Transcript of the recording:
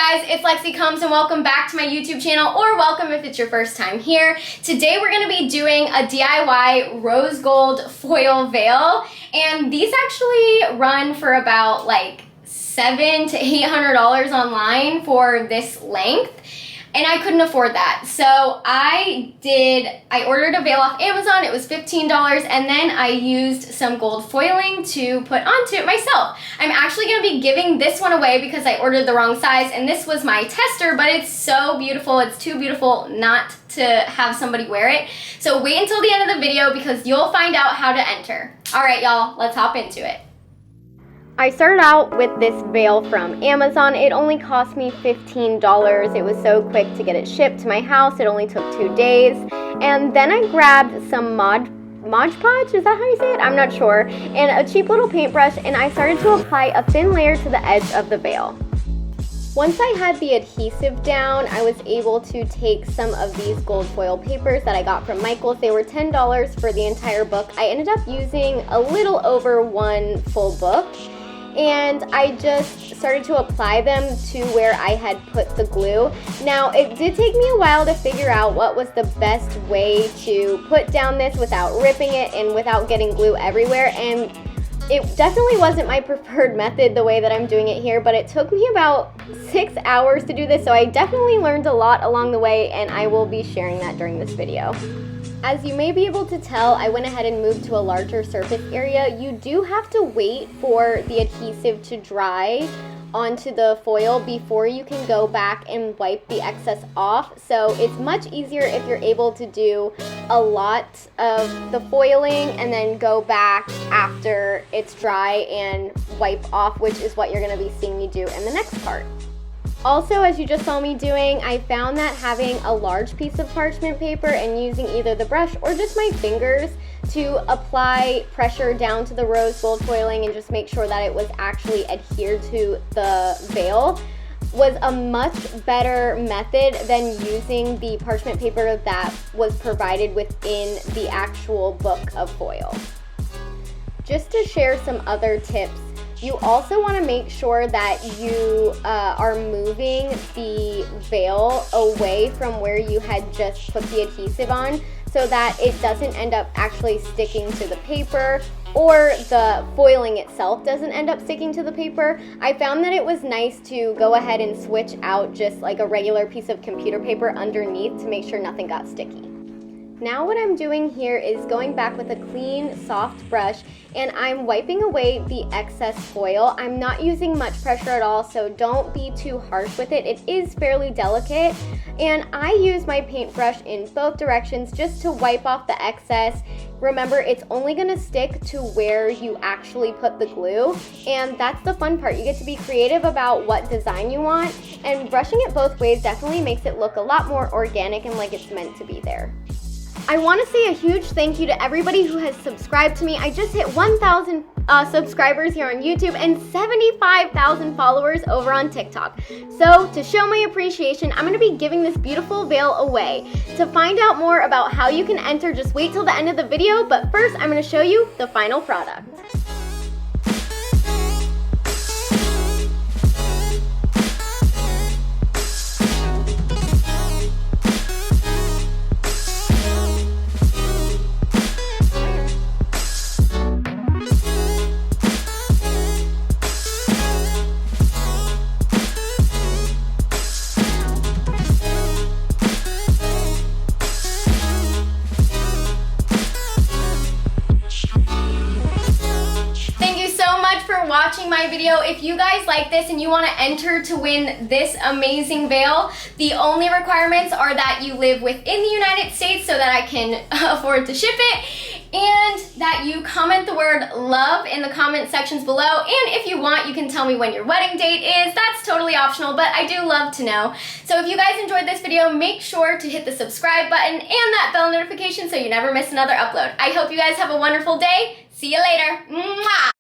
guys, it's Lexi Combs and welcome back to my YouTube channel, or welcome if it's your first time here. Today we're going to be doing a DIY rose gold foil veil, and these actually run for about like $700 to $800 online for this length. And I couldn't afford that. So I ordered a veil off Amazon. It was $15, and then I used some gold foiling to put onto it myself. I'm actually going to be giving this one away because I ordered the wrong size, and this was my tester, but it's so beautiful. It's too beautiful not to have somebody wear it. So wait until the end of the video because you'll find out how to enter. All right, y'all, let's hop into it. I started out with this veil from Amazon. It only cost me $15. It was so quick to get it shipped to my house. It only took 2 days. And then I grabbed some Mod Podge, is that how you say it? I'm not sure. And a cheap little paintbrush, and I started to apply a thin layer to the edge of the veil. Once I had the adhesive down, I was able to take some of these gold foil papers that I got from Michael's. They were $10 for the entire book. I ended up using a little over one full book. And I just started to apply them to where I had put the glue. Now, it did take me a while to figure out what was the best way to put down this without ripping it and without getting glue everywhere. And it definitely wasn't my preferred method the way that I'm doing it here, but it took me about 6 hours to do this, so I definitely learned a lot along the way, and I will be sharing that during this video. As you may be able to tell, I went ahead and moved to a larger surface area. You do have to wait for the adhesive to dry onto the foil before you can go back and wipe the excess off. So it's much easier if you're able to do a lot of the foiling and then go back after it's dry and wipe off, which is what you're going to be seeing me do in the next part. Also, as you just saw me doing, I found that having a large piece of parchment paper and using either the brush or just my fingers to apply pressure down to the rose gold foiling and just make sure that it was actually adhered to the veil was a much better method than using the parchment paper that was provided within the actual book of foil. Just to share some other tips, you also want to make sure that you are moving the veil away from where you had just put the adhesive on so that it doesn't end up actually sticking to the paper, or the foiling itself doesn't end up sticking to the paper. I found that it was nice to go ahead and switch out just like a regular piece of computer paper underneath to make sure nothing got sticky. Now what I'm doing here is going back with a clean, soft brush, and I'm wiping away the excess foil. I'm not using much pressure at all, so don't be too harsh with it. It is fairly delicate, and I use my paintbrush in both directions just to wipe off the excess. Remember, it's only gonna stick to where you actually put the glue, and that's the fun part. You get to be creative about what design you want, and brushing it both ways definitely makes it look a lot more organic and like it's meant to be there. I want to say a huge thank you to everybody who has subscribed to me. I just hit 1,000 subscribers here on YouTube and 75,000 followers over on TikTok. So to show my appreciation, I'm going to be giving this beautiful veil away. To find out more about how you can enter, just wait till the end of the video, but first I'm going to show you the final product. Watching my video. If you guys like this and you want to enter to win this amazing veil, the only requirements are that you live within the United States so that I can afford to ship it, and that you comment the word love in the comment sections below. And if you want, you can tell me when your wedding date is. That's totally optional, but I do love to know. So if you guys enjoyed this video, make sure to hit the subscribe button and that bell notification so you never miss another upload. I hope you guys have a wonderful day. See you later. Mwah!